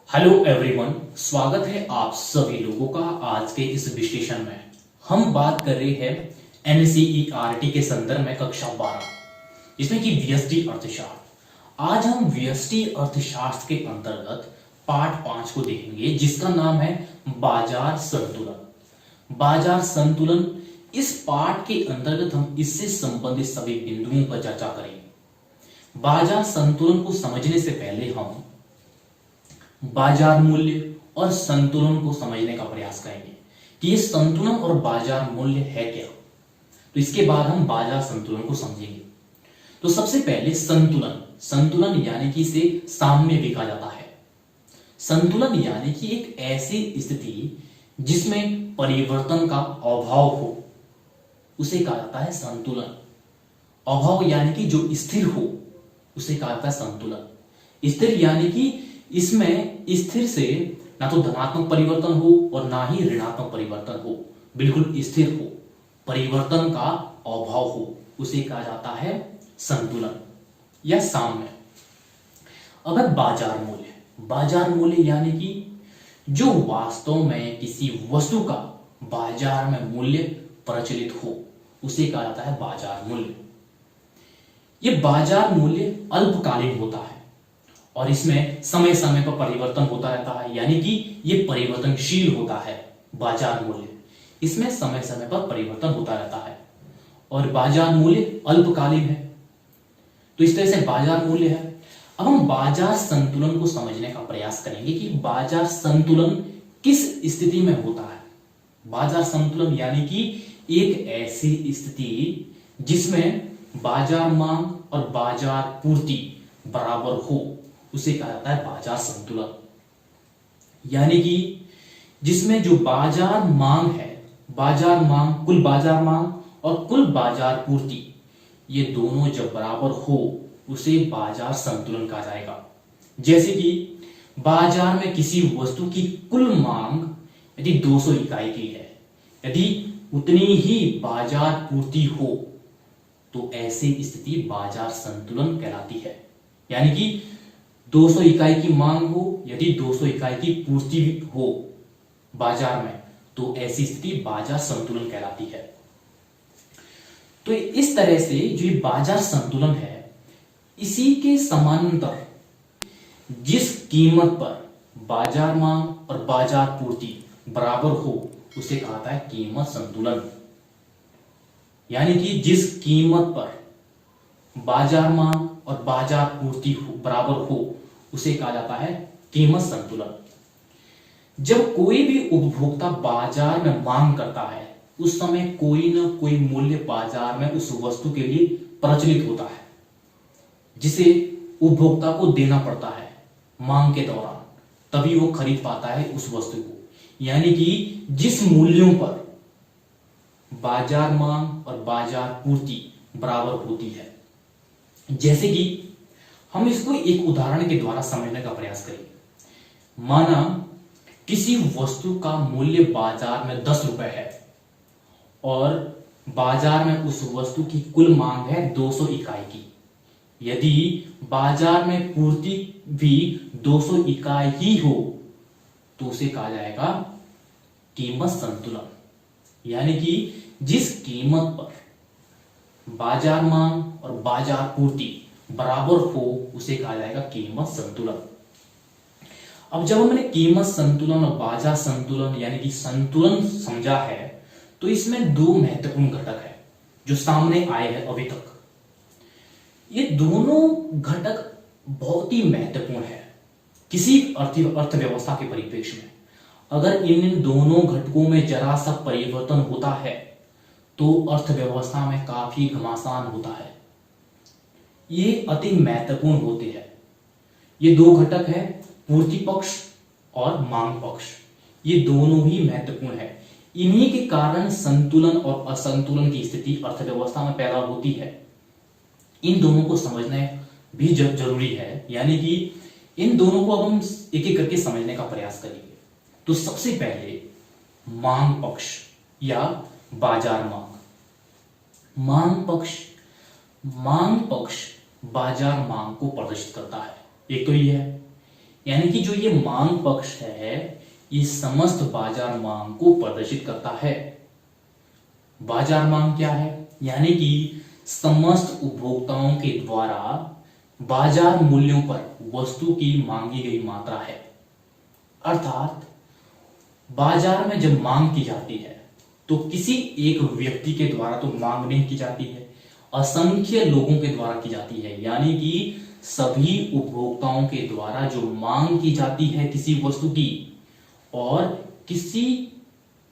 Hello everyone, स्वागत है आप सभी लोगों का आज के इस विश्लेषण में। हम बात कर रहे हैं एनसीईआरटी के संदर्भ में कक्षा 12 जिसमें कि व्यष्टि अर्थशास्त्र। आज हम व्यष्टि अर्थशास्त्र के अंतर्गत पाठ 5 को देखेंगे जिसका नाम है बाजार संतुलन। बाजार संतुलन इस पाठ के अंतर्गत हम इससे संबंधित सभी बिंदुओं पर चर्चा करेंगे। बाजार संतुलन को समझने से पहले हम बाजार मूल्य और संतुलन को समझने का प्रयास करेंगे कि ये संतुलन और बाजार मूल्य है क्या। तो इसके बाद हम बाजार संतुलन को समझेंगे। तो सबसे पहले संतुलन, संतुलन यानी कि इसे साम्य भी कहा जाता है। संतुलन यानी कि एक ऐसी स्थिति जिसमें परिवर्तन का अभाव हो उसे कहा जाता है संतुलन। अभाव यानी कि जो स्थिर हो उसे कहा जाता है संतुलन। स्थिर यानी कि इसमें स्थिर से ना तो धनात्मक परिवर्तन हो और ना ही ऋणात्मक परिवर्तन हो, बिल्कुल स्थिर हो, परिवर्तन का अभाव हो, उसे कहा जाता है संतुलन या साम्य। अगर बाजार मूल्य यानी कि जो वास्तव में किसी वस्तु का बाजार में मूल्य प्रचलित हो उसे कहा जाता है बाजार मूल्य। यह बाजार मूल्य अल्पकालीन होता है और इसमें समय समय पर परिवर्तन होता रहता है, यानी कि यह परिवर्तनशील होता है। बाजार मूल्य इसमें समय समय पर परिवर्तन होता रहता है और बाजार मूल्य अल्पकालीन है। तो इस तरह से बाजार मूल्य है। अब हम बाजार संतुलन को समझने का प्रयास करेंगे कि बाजार संतुलन किस स्थिति में होता है। बाजार संतुलन यानी कि एक ऐसी स्थिति जिसमें बाजार मांग और बाजार पूर्ति बराबर हो उसे कहा जाता है बाजार संतुलन। यानी कि जिसमें जो बाजार मांग है, बाजार मांग, कुल बाजार मांग और कुल बाजार पूर्ति, ये दोनों जब बराबर हो उसे बाजार संतुलन कहा जाएगा। जैसे कि बाजार में किसी वस्तु की कुल मांग यदि 200 इकाई की है, यदि उतनी ही बाजार पूर्ति हो तो ऐसी स्थिति बाजार संतुलन कहलाती है। यानी कि 200 इकाई की मांग हो, यदि 200 इकाई की पूर्ति हो बाजार में तो ऐसी स्थिति बाजार संतुलन कहलाती है। तो इस तरह से जो ये बाजार संतुलन है, इसी के समांतर जिस कीमत पर बाजार मांग और बाजार पूर्ति बराबर हो उसे कहा जाता है कीमत संतुलन। यानी कि जिस कीमत पर बाजार मांग और बाजार पूर्ति बराबर हो उसे कहा जाता है कीमत संतुलन। जब कोई भी उपभोक्ता बाजार में मांग करता है उस समय कोई ना कोई मूल्य बाजार में उस वस्तु के लिए प्रचलित होता है जिसे उपभोक्ता को देना पड़ता है मांग के दौरान, तभी वो खरीद पाता है उस वस्तु को। यानी कि जिस मूल्यों पर बाजार मांग और बाजार पूर्ति बराबर होती है। जैसे कि हम इसको एक उदाहरण के द्वारा समझने का प्रयास करेंगे। माना किसी वस्तु का मूल्य बाजार में 10 रुपए है और बाजार में उस वस्तु की कुल मांग है 200 इकाई की। यदि बाजार में पूर्ति भी 200 इकाई ही हो तो उसे कहा जाएगा कीमत संतुलन। यानी कि जिस कीमत पर बाजार मांग और बाजार पूर्ति बराबर हो उसे कहा जाएगा कीमत संतुलन। अब जब हमने कीमत संतुलन और बाजार संतुलन यानी कि संतुलन समझा है तो इसमें दो महत्वपूर्ण घटक है जो सामने आए हैं अभी तक। ये दोनों घटक बहुत ही महत्वपूर्ण है किसी अर्थव्यवस्था के परिप्रेक्ष्य में। अगर इन दोनों घटकों में जरा सा परिवर्तन होता है तो अर्थव्यवस्था में काफी घमासान होता है। ये अति महत्वपूर्ण होते हैं। ये दो घटक है, पूर्ति पक्ष और मांग पक्ष। ये दोनों ही महत्वपूर्ण है। इन्हीं के कारण संतुलन और असंतुलन की स्थिति अर्थव्यवस्था में पैदा होती है। इन दोनों को समझना भी जरूरी है। यानी कि इन दोनों को अब हम एक एक करके समझने का प्रयास करेंगे। तो सबसे पहले मांग पक्ष या बाजार मांग। मांग पक्ष बाजार मांग को प्रदर्शित करता है। एक तो ये है। यानी कि जो ये मांग पक्ष है ये समस्त बाजार मांग को प्रदर्शित करता है। बाजार मांग क्या है? यानी कि समस्त उपभोक्ताओं के द्वारा बाजार मूल्यों पर वस्तु की मांगी गई मात्रा है। अर्थात बाजार में जब मांग की जाती है तो किसी एक व्यक्ति के द्वारा तो मांग नहीं की जाती है, असंख्य लोगों के द्वारा की जाती है। यानी कि सभी उपभोक्ताओं के द्वारा जो मांग की जाती है किसी वस्तु की, और किसी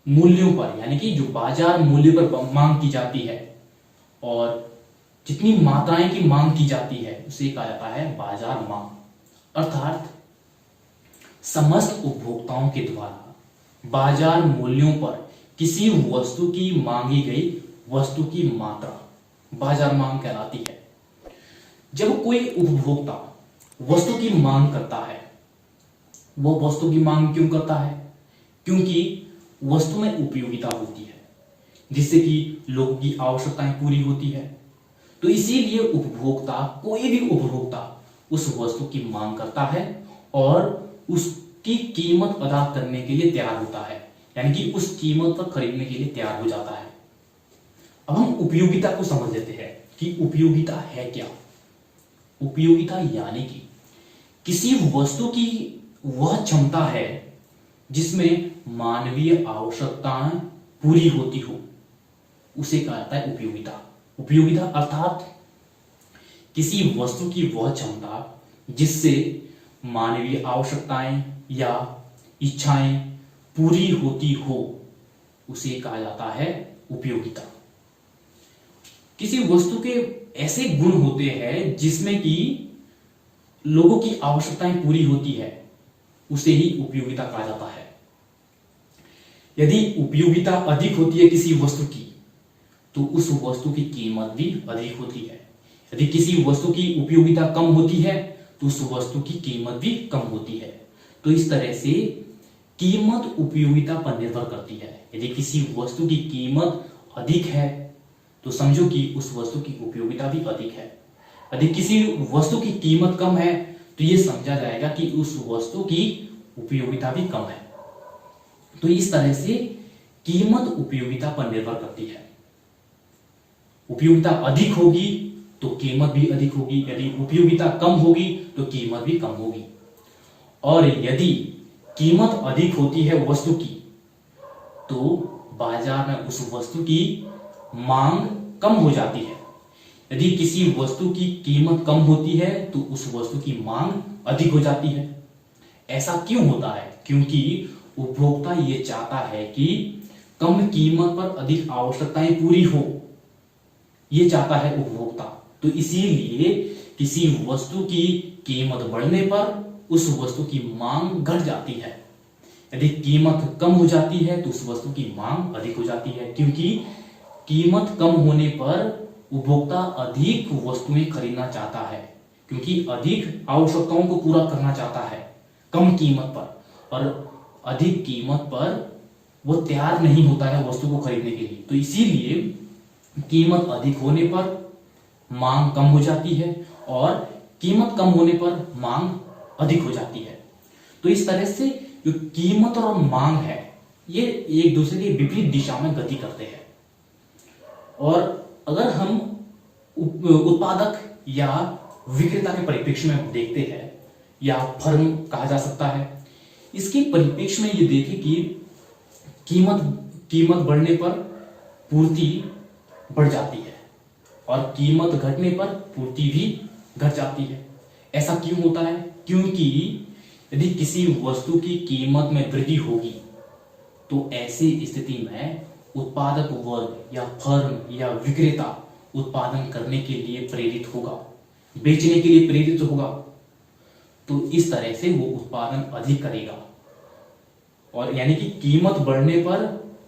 मूल्यों पर, यानी कि जो बाजार मूल्य पर मांग की जाती है, और जितनी मात्राएं की मांग की जाती है उसे कहा जाता है बाजार मांग। अर्थात समस्त उपभोक्ताओं के द्वारा बाजार मूल्यों पर किसी वस्तु की मांगी गई वस्तु की मात्रा बाजार मांग कहलाती है। जब कोई उपभोक्ता वस्तु की मांग करता है, वह वस्तु की मांग क्यों करता है? क्योंकि वस्तु में उपयोगिता होती है जिससे कि लोगों की आवश्यकताएं पूरी होती है। तो इसीलिए उपभोक्ता, कोई भी उपभोक्ता उस वस्तु की मांग करता है और उसकी कीमत अदा करने के लिए तैयार होता है, यानी कि उस कीमत पर खरीदने के लिए तैयार हो जाता है। अब हम उपयोगिता को समझ लेते हैं कि उपयोगिता है क्या। उपयोगिता यानी कि किसी वस्तु की वह क्षमता है जिसमें मानवीय आवश्यकताएं पूरी होती हो, उसे कहा जाता है उपयोगिता। उपयोगिता अर्थात किसी वस्तु की वह क्षमता जिससे मानवीय आवश्यकताएं या इच्छाएं पूरी होती हो, उसे कहा जाता है उपयोगिता। किसी वस्तु के ऐसे गुण होते हैं जिसमें कि लोगों की आवश्यकताएं पूरी होती है, उसे ही उपयोगिता कहा जाता है। यदि उपयोगिता अधिक होती है किसी वस्तु की तो उस वस्तु की कीमत भी अधिक होती है। यदि किसी वस्तु की उपयोगिता कम होती है तो उस वस्तु की कीमत भी कम होती है। तो इस तरह से कीमत उपयोगिता पर निर्भर करती है। यदि किसी वस्तु की कीमत अधिक है तो समझो कि उस वस्तु की उपयोगिता भी अधिक है। यदि किसी वस्तु की कीमत कम है तो यह समझा जाएगा कि उस वस्तु की उपयोगिता भी कम है। तो इस तरह से कीमत उपयोगिता पर निर्भर करती है। उपयोगिता अधिक होगी तो कीमत भी अधिक होगी, यदि उपयोगिता कम होगी तो कीमत भी कम होगी। और यदि कीमत अधिक होती है वस्तु की तो बाजार में उस वस्तु की मांग कम हो जाती है। यदि किसी वस्तु की कीमत कम होती है तो उस वस्तु की मांग अधिक हो जाती है। ऐसा क्यों होता है? क्योंकि उपभोक्ता ये चाहता है कि कम कीमत पर अधिक आवश्यकताएं पूरी हो, ये चाहता है उपभोक्ता। तो इसीलिए किसी वस्तु की कीमत बढ़ने पर उस वस्तु की मांग घट जाती है। यदि कीमत कम हो जाती है तो उस वस्तु की मांग अधिक हो जाती है, क्योंकि कीमत कम होने पर उपभोक्ता अधिक वस्तुएं खरीदना चाहता है, क्योंकि अधिक आवश्यकताओं को पूरा करना चाहता है कम कीमत पर, और अधिक कीमत पर वो तैयार नहीं होता है वस्तु को खरीदने के लिए। तो इसीलिए कीमत अधिक होने पर मांग कम हो जाती है और कीमत कम होने पर मांग अधिक हो जाती है। तो इस तरह से जो कीमत और मांग है ये एक दूसरे के विपरीत दिशा में गति करते हैं। और अगर हम उत्पादक या विक्रेता के परिप्रेक्ष्य में देखते हैं, या फर्म कहा जा सकता है, इसके परिप्रेक्ष्य में ये देखें कि कीमत बढ़ने पर पूर्ति बढ़ जाती है और कीमत घटने पर पूर्ति भी घट जाती है। ऐसा क्यों होता है? क्योंकि यदि किसी वस्तु की कीमत में वृद्धि होगी तो ऐसी स्थिति में उत्पादक वर्ग या फर्म या विक्रेता उत्पादन करने के लिए प्रेरित होगा, बेचने के लिए प्रेरित होगा। तो इस तरह से वो उत्पादन अधिक करेगा, और यानी कि कीमत बढ़ने पर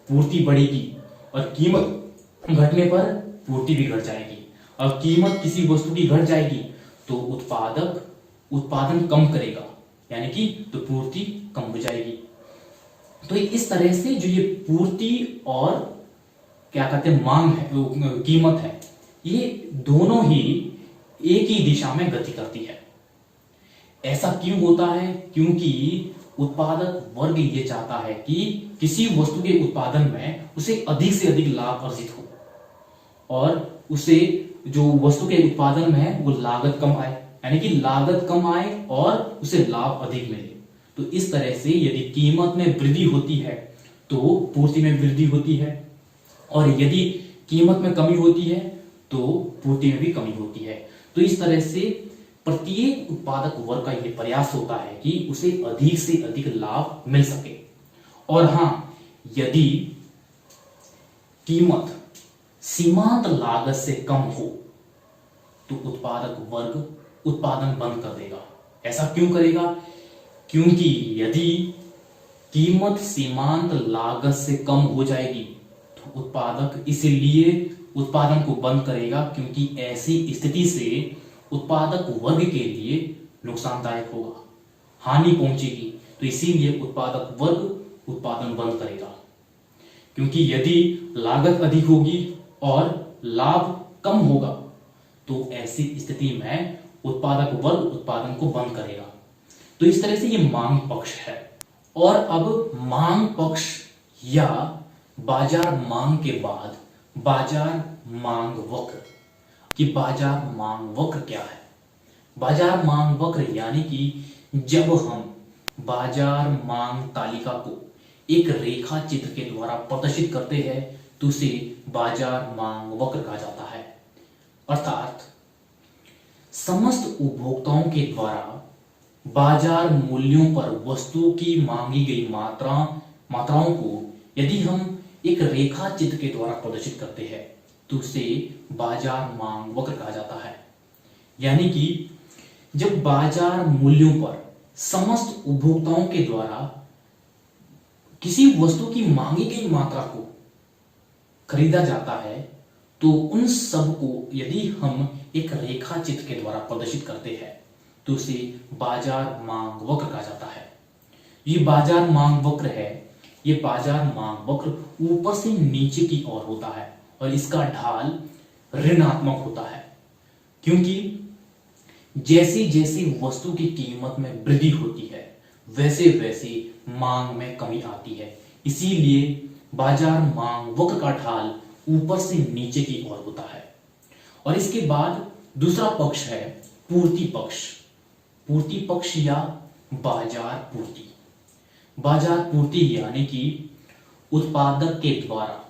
पूर्ति बढ़ेगी और कीमत घटने पर पूर्ति भी घट जाएगी। और कीमत किसी वस्तु की घट जाएगी तो उत्पादक उत्पादन कम करेगा, यानी कि तो पूर्ति कम हो जाएगी। तो इस तरह से जो ये पूर्ति और क्या कहते हैं मांग है, कीमत है, ये दोनों ही एक ही दिशा में गति करती है। ऐसा क्यों होता है? क्योंकि उत्पादक वर्ग ये चाहता है कि किसी वस्तु के उत्पादन में उसे अधिक से अधिक लाभ अर्जित हो और उसे जो वस्तु के उत्पादन में है वो लागत कम आए, यानी कि लागत कम आए और उसे लाभ अधिक मिले। तो इस तरह से यदि कीमत में वृद्धि होती है तो पूर्ति में वृद्धि होती है, और यदि कीमत में कमी होती है तो पूर्ति में भी कमी होती है। तो इस तरह से प्रत्येक उत्पादक वर्ग का यह प्रयास होता है कि उसे अधिक से अधिक लाभ मिल सके। और हां, यदि कीमत सीमांत लागत से कम हो तो उत्पादक वर्ग उत्पादन बंद कर देगा। ऐसा क्यों करेगा? क्योंकि यदि कीमत सीमांत लागत से कम हो जाएगी तो उत्पादक इसलिए उत्पादन को बंद करेगा, क्योंकि ऐसी स्थिति से उत्पादक वर्ग के लिए नुकसानदायक होगा, हानि पहुंचेगी। तो इसीलिए उत्पादक वर्ग उत्पादन बंद करेगा, क्योंकि यदि लागत अधिक होगी और लाभ कम होगा तो ऐसी स्थिति में उत्पादक वर्ग उत्पादन को बंद करेगा। तो इस तरह से ये मांग पक्ष है। और अब मांग पक्ष या बाजार मांग के बाद बाजार मांग वक्र। कि बाजार मांग वक्र क्या है? बाजार मांग वक्र यानी कि जब हम बाजार मांग तालिका को एक रेखा चित्र के द्वारा प्रदर्शित करते हैं तो उसे बाजार मांग वक्र कहा जाता है। अर्थात समस्त उपभोक्ताओं के द्वारा बाजार मूल्यों पर वस्तु की मांगी गई मात्राओं को यदि हम एक रेखा चित्र के द्वारा प्रदर्शित करते हैं तो उसे बाजार मांग वक्र कहा जाता है। यानी कि जब बाजार मूल्यों पर समस्त उपभोक्ताओं के द्वारा किसी वस्तु की मांगी गई मात्रा को खरीदा जाता है तो उन सब को यदि हम एक रेखा चित्र के द्वारा प्रदर्शित करते हैं तो उसे बाजार मांग वक्र कहा जाता है। ये बाजार मांग वक्र है, ये बाजार मांग वक्र ऊपर से नीचे की ओर होता है और इसका ढाल ऋणात्मक होता है, क्योंकि जैसे जैसे वस्तु की कीमत में वृद्धि होती है वैसे वैसे मांग में कमी आती है। इसीलिए बाजार मांग वक्र का ढाल ऊपर से नीचे की ओर होता है। और इसके बाद दूसरा पक्ष है पूर्ति पक्ष। पूर्ति पक्ष या बाजार पूर्ति। बाजार पूर्ति यानी कि उत्पादक के द्वारा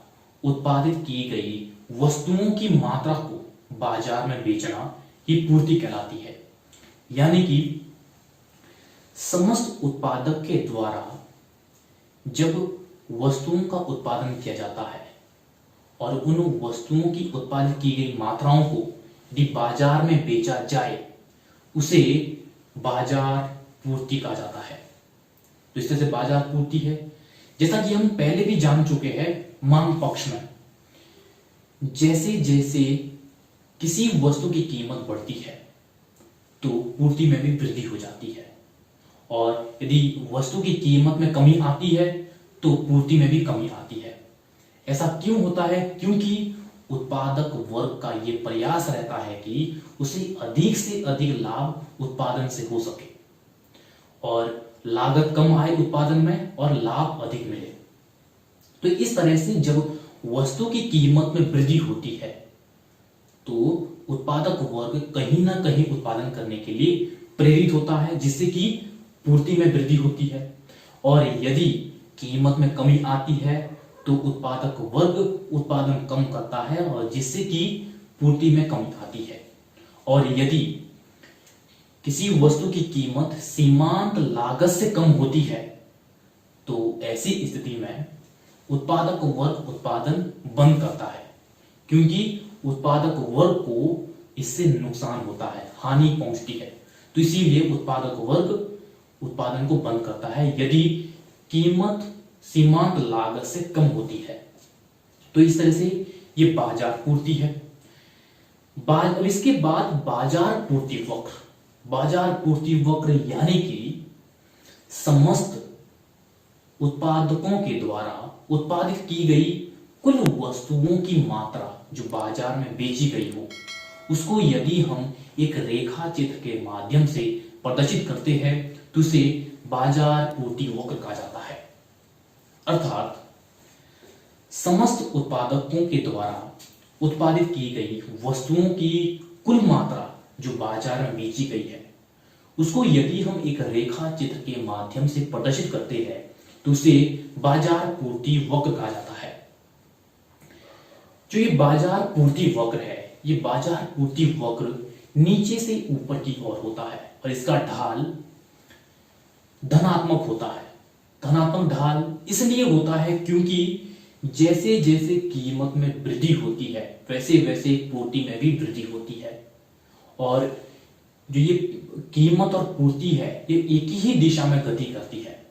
उत्पादित की गई वस्तुओं की मात्रा को बाजार में बेचना ही पूर्ति कहलाती है। यानी कि समस्त उत्पादक के द्वारा जब वस्तुओं का उत्पादन किया जाता है और उन वस्तुओं की उत्पादित की गई मात्राओं को यदि बाजार में बेचा जाए उसे बाजार पूर्ति कहा जाता है। तो इस तरह से बाजार पूर्ति है। जैसा कि हम पहले भी जान चुके हैं मांग पक्ष में, जैसे जैसे किसी वस्तु की कीमत बढ़ती है तो पूर्ति में भी वृद्धि हो जाती है, और यदि वस्तु की कीमत में कमी आती है तो पूर्ति में भी कमी आती है। ऐसा क्यों होता है? क्योंकि उत्पादक वर्ग का यह प्रयास रहता है कि उसे अधिक से अधिक लाभ उत्पादन से हो सके और लागत कम आए उत्पादन में और लाभ अधिक मिले। तो इस तरह से जब वस्तु की कीमत में वृद्धि होती है तो उत्पादक वर्ग कहीं ना कहीं उत्पादन करने के लिए प्रेरित होता है, जिससे कि पूर्ति में वृद्धि होती है। और यदि कीमत में कमी आती है तो उत्पादक वर्ग उत्पादन कम करता है और जिससे कि पूर्ति में कमी आती है। और यदि किसी वस्तु की कीमत सीमांत लागत से कम होती है तो ऐसी स्थिति में उत्पादक वर्ग उत्पादन बंद करता है, क्योंकि उत्पादक वर्ग को इससे नुकसान होता है, हानि पहुंचती है। तो इसीलिए उत्पादक वर्ग उत्पादन को बंद करता है यदि कीमत सीमांत लागत से कम होती है। तो इस तरह से ये बाजार पूर्ति है। और इसके बाद बाजार पूर्ति वक्र। बाजार पूर्ति वक्र यानी कि समस्त उत्पादकों के द्वारा उत्पादित की गई कुल वस्तुओं की मात्रा जो बाजार में बेची गई हो उसको यदि हम एक रेखा चित्र के माध्यम से प्रदर्शित करते हैं तो उसे बाजार पूर्ति वक्र कहा जाता है। अर्थात समस्त उत्पादकों के द्वारा उत्पादित की गई वस्तुओं की कुल मात्रा जो बाजार में बेची गई है, उसको यदि हम एक रेखा चित्र के माध्यम से प्रदर्शित करते हैं तो उसे बाजार पूर्ति वक्र कहा जाता है। जो ये बाजार पूर्ति वक्र है, ये बाजार पूर्ति वक्र नीचे से ऊपर की ओर होता है और इसका ढाल धनात्मक होता है। धनात्मक ढाल इसलिए होता है क्योंकि जैसे जैसे कीमत में वृद्धि होती है वैसे वैसे पूर्ति में भी वृद्धि होती है, और जो ये कीमत और पूर्ति है ये एक ही दिशा में गति करती है,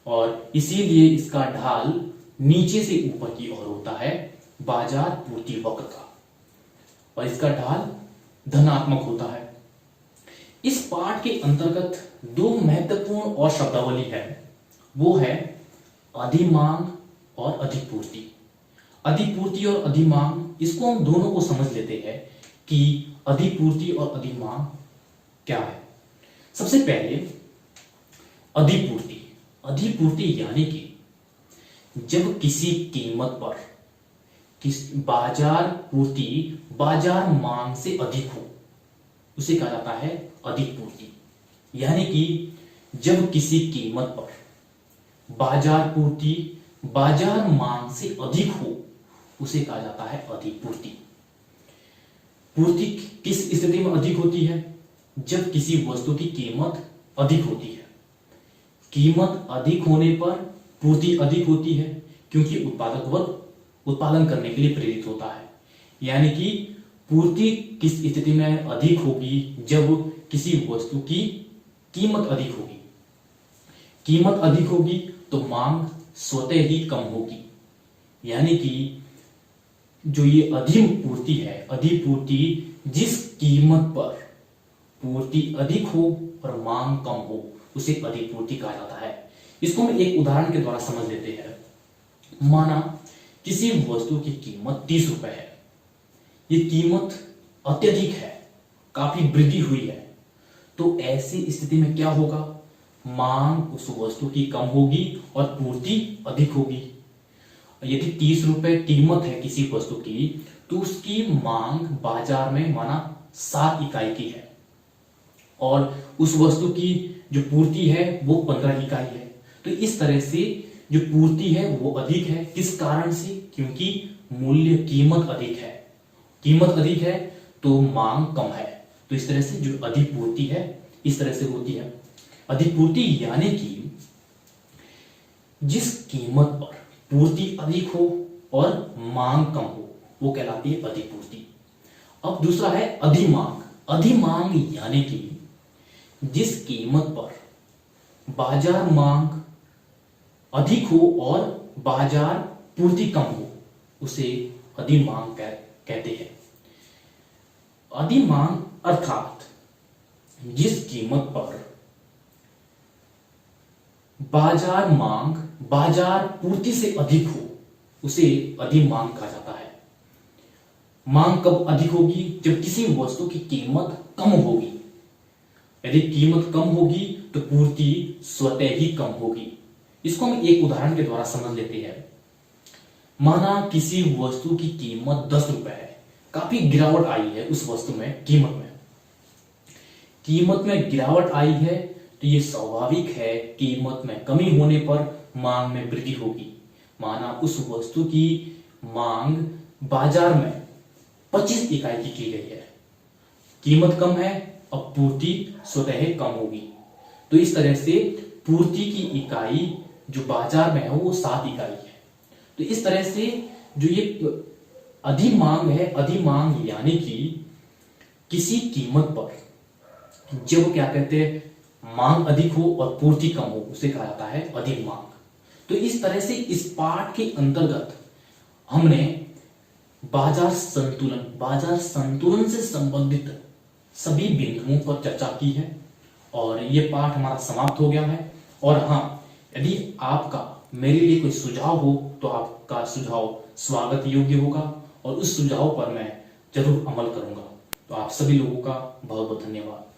और इसीलिए इसका ढाल नीचे से ऊपर की ओर होता है बाजार पूर्ति वक्र का, और इसका ढाल धनात्मक होता है। इस पाठ के अंतर्गत दो महत्वपूर्ण और शब्दावली है, वो है अधिमांग और अधिपूर्ति। अधिपूर्ति और अधिमांग, इसको हम दोनों को समझ लेते हैं कि अधिपूर्ति और अधिमांग क्या है। सबसे पहले अधिपूर्ति। अधिपूर्ति यानी कि जब किसी कीमत पर बाजार पूर्ति बाजार मांग से अधिक हो, उसे कहा जाता है अधिपूर्ति। यानी कि जब किसी कीमत पर बाजार पूर्ति बाजार मांग से अधिक हो, उसे कहा जाता है अधिपूर्ति। पूर्ति किस स्थिति में अधिक होती है? जब किसी वस्तु की कीमत अधिक होती है। कीमत अधिक होने पर पूर्ति अधिक होती है, क्योंकि उत्पादक वर्ग उत्पादन करने के लिए प्रेरित होता है। यानी कि पूर्ति किस स्थिति में अधिक होगी? जब किसी वस्तु की कीमत अधिक होगी। कीमत अधिक होगी तो मांग स्वतः ही कम होगी। यानी कि जो ये अधिपूर्ति है, अधिपूर्ति जिस कीमत पर पूर्ति अधिक हो और मांग कम हो, उसे अधिपूर्ति कहा जाता है। इसको हम एक उदाहरण के द्वारा समझ लेते हैं। माना किसी वस्तु की कीमत 30 रुपए है। ये कीमत अत्यधिक है, काफी वृद्धि हुई है, तो ऐसी स्थिति में क्या होगा? मांग उस वस्तु की कम होगी और पूर्ति अधिक होगी। यदि 30 रुपए कीमत है किसी वस्तु की, तो उसकी मांग बाजार में माना 7 इकाई की है, और उस वस्तु की जो पूर्ति है वो 15 इकाई है। तो इस तरह से जो पूर्ति है वो अधिक है। किस कारण से? क्योंकि मूल्य कीमत अधिक है। कीमत अधिक है तो मांग कम है। तो इस तरह से जो अधिपूर्ति है इस तरह से होती है। अधिपूर्ति यानी कि जिस कीमत पर पूर्ति अधिक हो और मांग कम हो, वो कहलाती है अधिपूर्ति। अब दूसरा है अधिमांग। अधिमांग यानी कि जिस कीमत पर बाजार मांग अधिक हो और बाजार पूर्ति कम हो, उसे अधिमांग कहते हैं। अधिमांग अर्थात जिस कीमत पर बाजार मांग बाजार पूर्ति से अधिक हो, उसे अधिमांग कहा जाता है। मांग कब अधिक होगी? जब किसी वस्तु की कीमत कम होगी। यदि कीमत कम होगी तो पूर्ति स्वतः ही कम होगी। इसको हम एक उदाहरण के द्वारा समझ लेते हैं। माना किसी वस्तु की कीमत 10 रुपए है, काफी गिरावट आई है उस वस्तु में, कीमत में गिरावट आई है, तो ये स्वाभाविक है कीमत में कमी होने पर मांग में वृद्धि होगी। माना उस वस्तु की मांग बाजार में 25 इकाई की गई है, कीमत कम है, अब पूर्ति स्वतः कम होगी। तो इस तरह से पूर्ति की इकाई जो बाजार में है वो 7 इकाई है। तो इस तरह से जो ये अधिमांग है, अधिमांग यानी कि किसी कीमत पर जब क्या कहते हैं मांग अधिक हो और पूर्ति कम हो, उसे कहा जाता है अधिमांग। तो इस तरह से इस पाठ के अंतर्गत हमने बाजार संतुलन से संबंधित सभी बिंदुओं पर चर्चा की है, और यह पाठ हमारा समाप्त हो गया है। और हाँ, यदि आपका मेरे लिए कोई सुझाव हो तो आपका सुझाव स्वागत योग्य होगा, और उस सुझाव पर मैं जरूर अमल करूंगा। तो आप सभी लोगों का बहुत बहुत धन्यवाद।